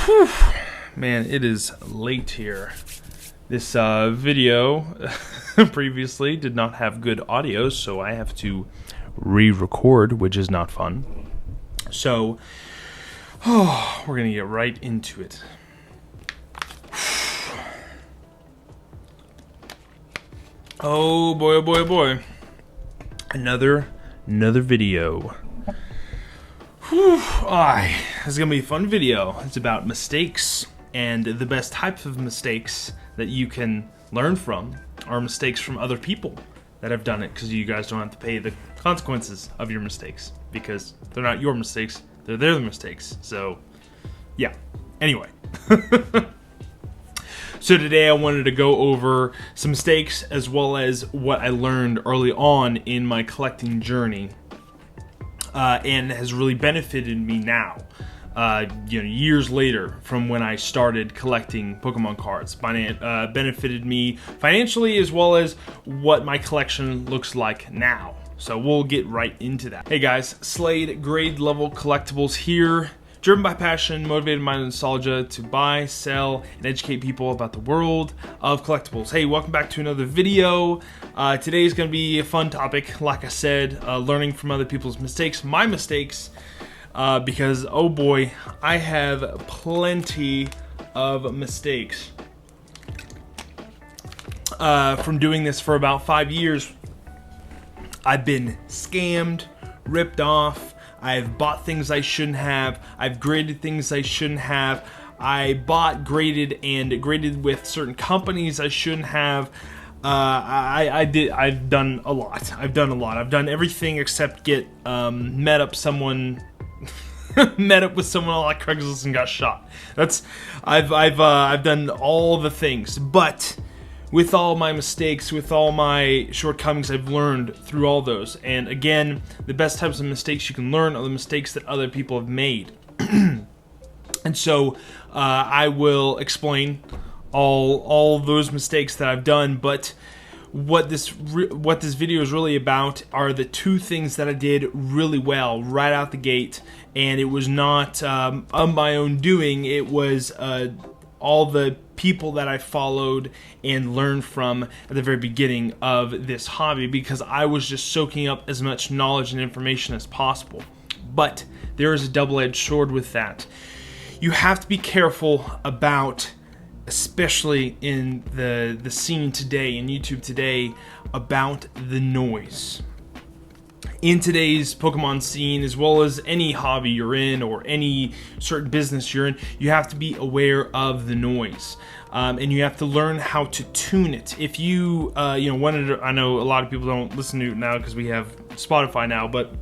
Whew. Man, it is late here. This video previously did not have good audio, so I have to re-record, which is not fun. So, we're going to get right into it. Oh boy, oh boy, oh boy. Another video. This is going to be a fun video. It's about mistakes, and the best types of mistakes that you can learn from are mistakes from other people that have done it, because you guys don't have to pay the consequences of your mistakes, because they're not your mistakes, they're their mistakes. So, yeah. Anyway. So today I wanted to go over some mistakes as well as what I learned early on in my collecting journey, and has really benefited me now, years later from when I started collecting Pokemon cards. Benefited me financially as well as what my collection looks like now. So we'll get right into that. Hey guys, Slade grade level collectibles here. Driven by passion, motivated by nostalgia to buy, sell, and educate people about the world of collectibles. Hey, welcome back to another video. Today is going to be a fun topic, like I said, learning from other people's mistakes, my mistakes, because, oh boy, I have plenty of mistakes. From doing this for about 5 years, I've been scammed, ripped off, I've bought things I shouldn't have. I've graded things I shouldn't have. I bought, graded, and graded with certain companies I shouldn't have. I've done a lot. I've done everything except get met up with someone on like Craigslist and got shot. I've done all the things, but with all my mistakes, with all my shortcomings, I've learned through all those. And again, the best types of mistakes you can learn are the mistakes that other people have made. And so I will explain all those mistakes that I've done. But what this video is really about are the two things that I did really well right out the gate. And it was not of my own doing. It was all the people that I followed and learned from at the very beginning of this hobby, because I was just soaking up as much knowledge and information as possible. But there is a double-edged sword with that. You have to be careful about, especially in the scene today, in YouTube today, about the noise. In today's Pokemon scene, as well as any hobby you're in or any certain business you're in, you have to be aware of the noise, and you have to learn how to tune it. If you, wanted to, I know a lot of people don't listen to it now because we have Spotify now, but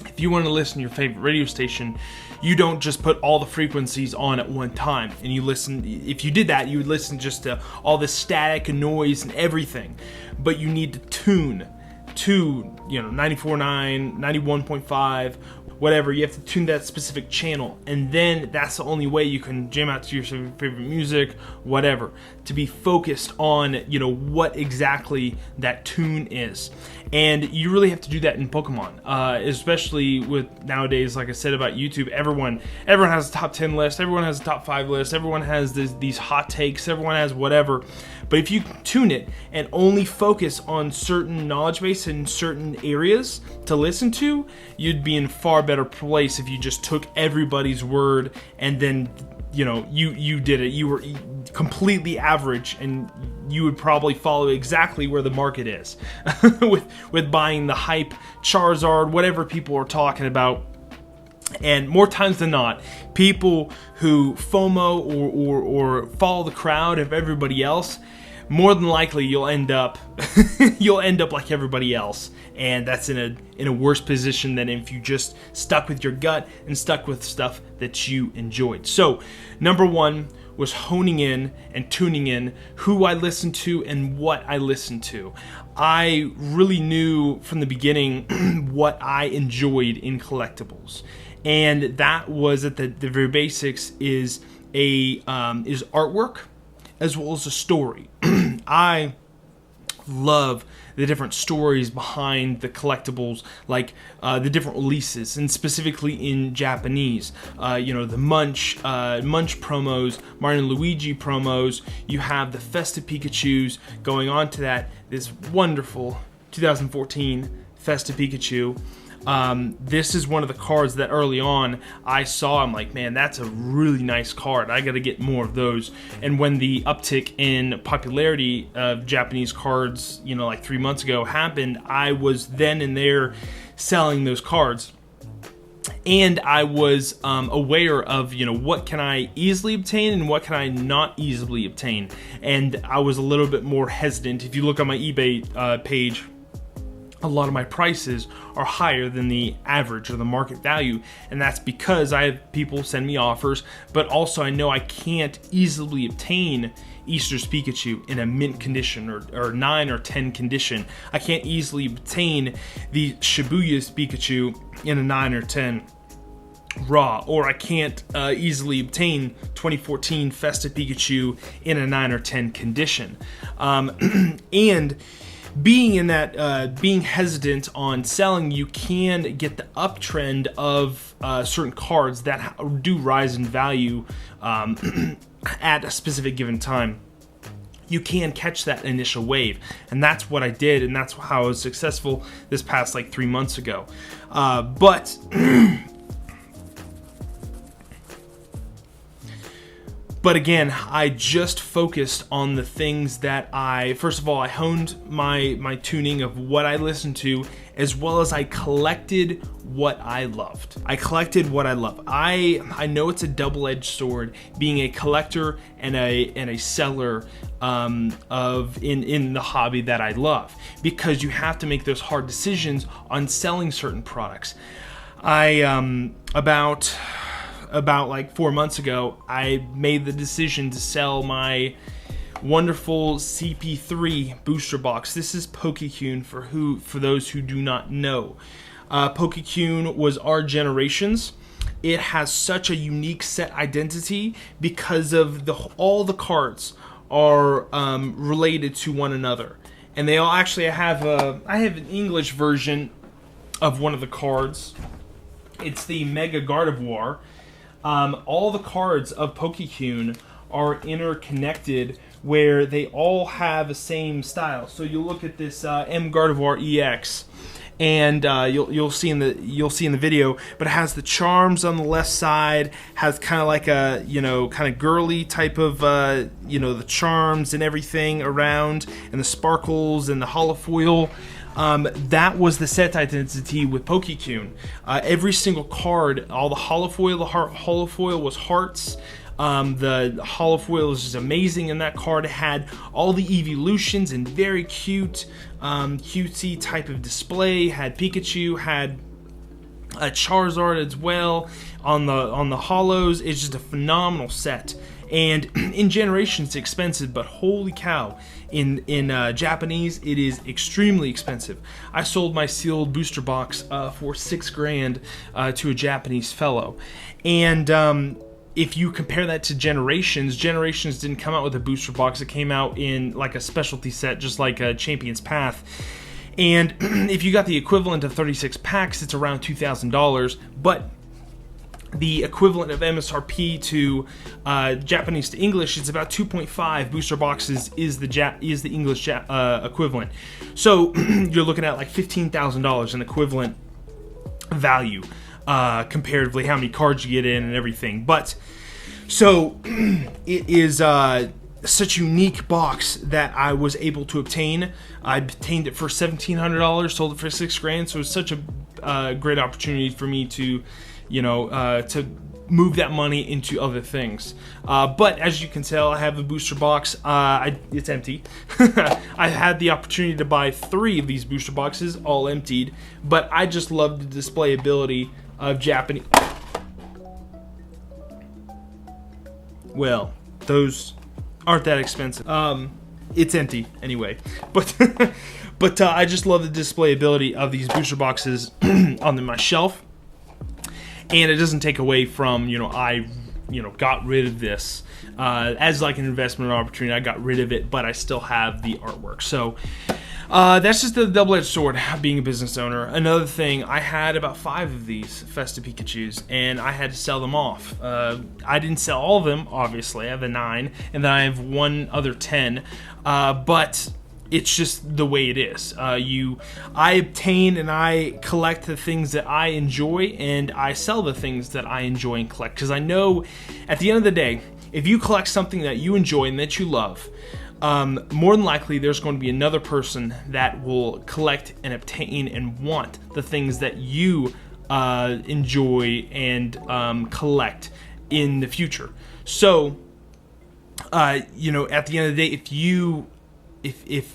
if you want to listen to your favorite radio station, you don't just put all the frequencies on at one time and you listen. If you did that, you would listen just to all the static and noise and everything, but you need to tune to 94.9, 91.5, whatever. You have to tune that specific channel, and then that's the only way you can jam out to your favorite music, whatever, to be focused on what exactly that tune is. And you really have to do that in Pokemon, especially with nowadays, like I said about YouTube, everyone has a top 10 list, everyone has a top 5 list, everyone has these hot takes, everyone has whatever. But if you tune it and only focus on certain knowledge base and certain areas to listen to, you'd be in a far better place if you just took everybody's word and then you did it. You were completely average, and you would probably follow exactly where the market is with buying the hype Charizard, whatever people are talking about. And more times than not, people who FOMO or follow the crowd of everybody else, more than likely you'll end up like everybody else, and that's in a worse position than if you just stuck with your gut and stuck with stuff that you enjoyed. So, number one was honing in and tuning in who I listened to and what I listened to. I really knew from the beginning what I enjoyed in collectibles, and that was at the very basics is artwork as well as a story. I love the different stories behind the collectibles, like the different releases, and specifically in Japanese. The Munch promos, Mario and Luigi promos. You have the Festive Pikachus. Going on to that, this wonderful 2014 Festive Pikachu. This is one of the cards that early on I saw. I'm like, man, that's a really nice card. I got to get more of those. And when the uptick in popularity of Japanese cards, like 3 months ago happened, I was then and there selling those cards. And I was aware of, what can I easily obtain and what can I not easily obtain. And I was a little bit more hesitant. If you look on my eBay page, a lot of my prices are higher than the average or the market value, and that's because I have people send me offers, but also I know I can't easily obtain Easter's Pikachu in a mint condition or 9 or 10 condition. I can't easily obtain the Shibuya's Pikachu in a 9 or 10 raw, or I can't easily obtain 2014 Festive Pikachu in a 9 or 10 condition. And being in that, being hesitant on selling, you can get the uptrend of certain cards that do rise in value at a specific given time. You can catch that initial wave, and that's what I did, and that's how I was successful this past 3 months ago. But again, I just focused on the things that first of all, I honed my tuning of what I listened to, as well as I collected what I loved. I know it's a double-edged sword, being a collector and a seller in the hobby that I love, because you have to make those hard decisions on selling certain products. About 4 months ago, I made the decision to sell my wonderful CP3 booster box. This is Pokekune for those who do not know. Pokekune was our generation's. It has such a unique set identity because of all the cards are related to one another, and they all actually I have an English version of one of the cards. It's the Mega Gardevoir. All the cards of Pokekune are interconnected, where they all have the same style. So you look at this M Gardevoir EX, and you'll see in the video, but it has the charms on the left side, has kind of like a kind of girly type of the charms and everything around, and the sparkles and the holofoil. That was the set identity with Pokekune. Every single card, all the holofoil, was hearts. The holofoil is just amazing in that card. It had all the evolutions and very cute, cutesy type of display. Had Pikachu, had a Charizard as well on the holos. It's just a phenomenal set. And in Generations, it's expensive, but holy cow, in Japanese, it is extremely expensive. I sold my sealed booster box for $6,000 to a Japanese fellow. And if you compare that to Generations didn't come out with a booster box. It came out in like a specialty set, just like a Champion's Path. And if you got the equivalent of 36 packs, it's around $2,000. But the equivalent of MSRP to Japanese to English, it's about 2.5 booster boxes is the English equivalent. So you're looking at like $15,000 in equivalent value, comparatively how many cards you get in and everything. But so it is such a unique box that I was able to obtain. I obtained it for $1,700, sold it for $6,000. So it was such a great opportunity for me to to move that money into other things. But as you can tell, I have the booster box. It's empty. I had the opportunity to buy 3 of these booster boxes, all emptied. But I just love the display ability of Japanese. Well, those aren't that expensive. It's empty anyway. But I just love the display ability of these booster boxes on my shelf. And it doesn't take away from, I got rid of this as like an investment opportunity. I got rid of it, but I still have the artwork. So that's just the double-edged sword being a business owner. Another thing, I had about 5 of these Festa Pikachus, and I had to sell them off. I didn't sell all of them, obviously. I have the 9, and then I have one other 10. But it's just the way it is. I obtain and I collect the things that I enjoy, and I sell the things that I enjoy and collect. Because I know, at the end of the day, if you collect something that you enjoy and that you love, more than likely there's going to be another person that will collect and obtain and want the things that you enjoy and collect in the future. So, at the end of the day, if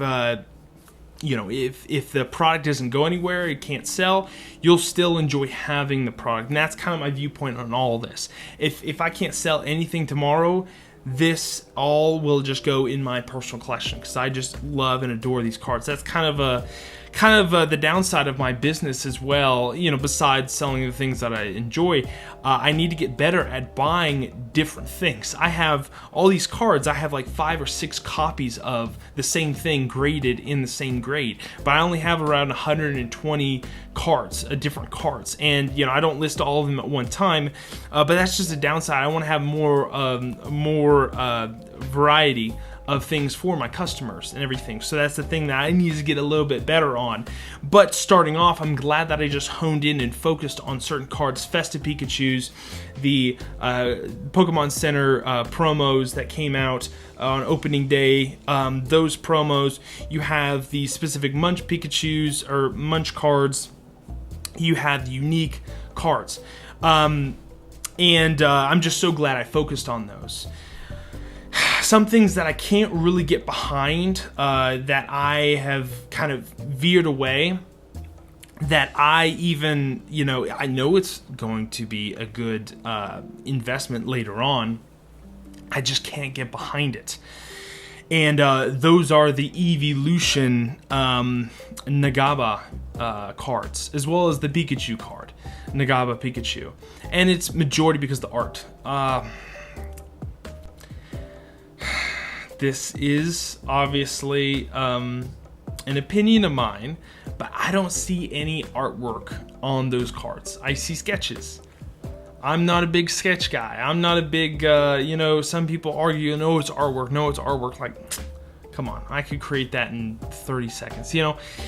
the product doesn't go anywhere, it can't sell, you'll still enjoy having the product. And that's kind of my viewpoint on all of this. If I can't sell anything tomorrow, this all will just go in my personal collection because I just love and adore these cards. That's kind of the downside of my business as well. Besides selling the things that I enjoy, I need to get better at buying different things. I have all these cards. I have like 5 or 6 copies of the same thing graded in the same grade, but I only have around 120 cards, different cards, and I don't list all of them at one time. But that's just a downside. I want to have more variety of things for my customers and everything. So that's the thing that I need to get a little bit better on. But starting off, I'm glad that I just honed in and focused on certain cards. Festa Pikachus, the Pokemon Center promos that came out on opening day. Those promos, you have the specific Munch Pikachus or Munch cards. You have the unique cards. And I'm just so glad I focused on those. Some things that I can't really get behind, that I have kind of veered away, that I even, I know it's going to be a good investment later on. I just can't get behind it. And those are the Evolution Nagaba cards, as well as the Pikachu card, Nagaba Pikachu. And it's majority because of the art. This is obviously an opinion of mine, but I don't see any artwork on those cards. I see sketches. I'm not a big sketch guy. I'm not a big, some people argue, no, it's artwork. No, it's artwork. Like, come on, I could create that in 30 seconds.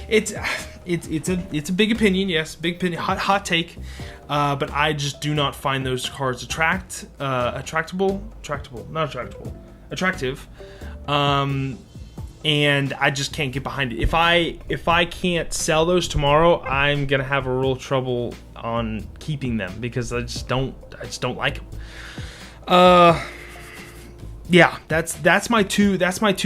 It's a big opinion, yes, big opinion, hot take, but I just do not find those cards attractive. And I just can't get behind it. If I can't sell those tomorrow, I'm gonna have a real trouble on keeping them because I just don't like them. Yeah, that's my two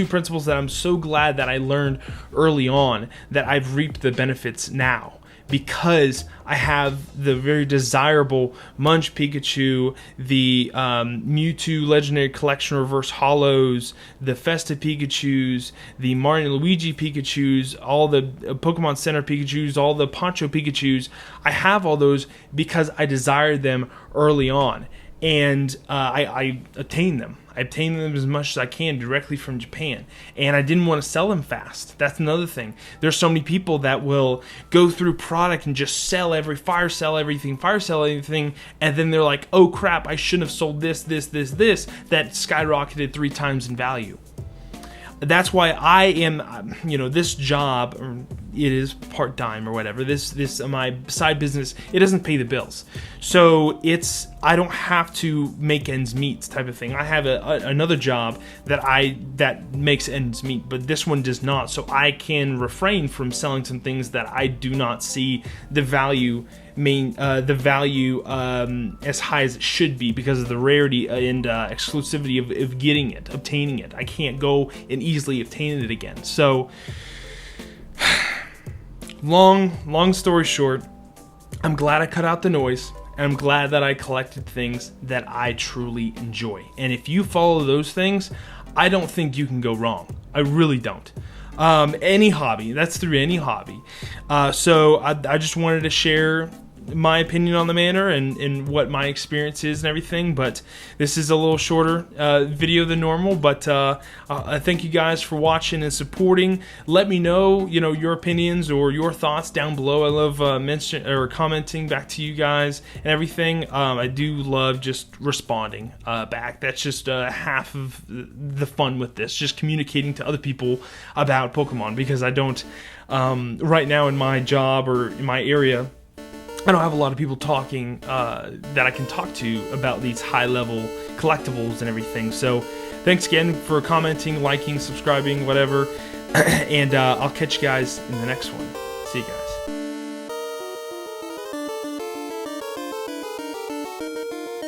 principles that I'm so glad that I learned early on, that I've reaped the benefits now. Because I have the very desirable Munch Pikachu, the Mewtwo Legendary Collection Reverse Holos, the Festa Pikachus, the Mario and Luigi Pikachus, all the Pokemon Center Pikachus, all the Poncho Pikachus. I have all those because I desired them early on, and I obtained them. I obtained them as much as I can directly from Japan, and I didn't want to sell them fast. That's another thing. There's so many people that will go through product and just fire sell everything, and then they're like, oh crap, I shouldn't have sold this, that skyrocketed 3 times in value. That's why I am, this job, or it is part-time or whatever, this my side business, it doesn't pay the bills. So I don't have to make ends meet type of thing. I have another job that makes ends meet, but this one does not. So I can refrain from selling some things that I do not see the value as high as it should be because of the rarity and exclusivity of getting it, obtaining it. I can't go and easily obtain it again. So, long story short, I'm glad I cut out the noise, and I'm glad that I collected things that I truly enjoy. And if you follow those things, I don't think you can go wrong. I really don't. Any hobby, that's through any hobby. So I just wanted to share my opinion on the matter and what my experience is and everything. But this is a little shorter video than normal. But I thank you guys for watching and supporting. Let me know, your opinions or your thoughts down below. I love commenting back to you guys and everything. I do love just responding back. That's just half of the fun with this, just communicating to other people about Pokemon, because I don't right now in my job or in my area, I don't have a lot of people talking that I can talk to about these high-level collectibles and everything. So thanks again for commenting, liking, subscribing, whatever, and I'll catch you guys in the next one. See you guys.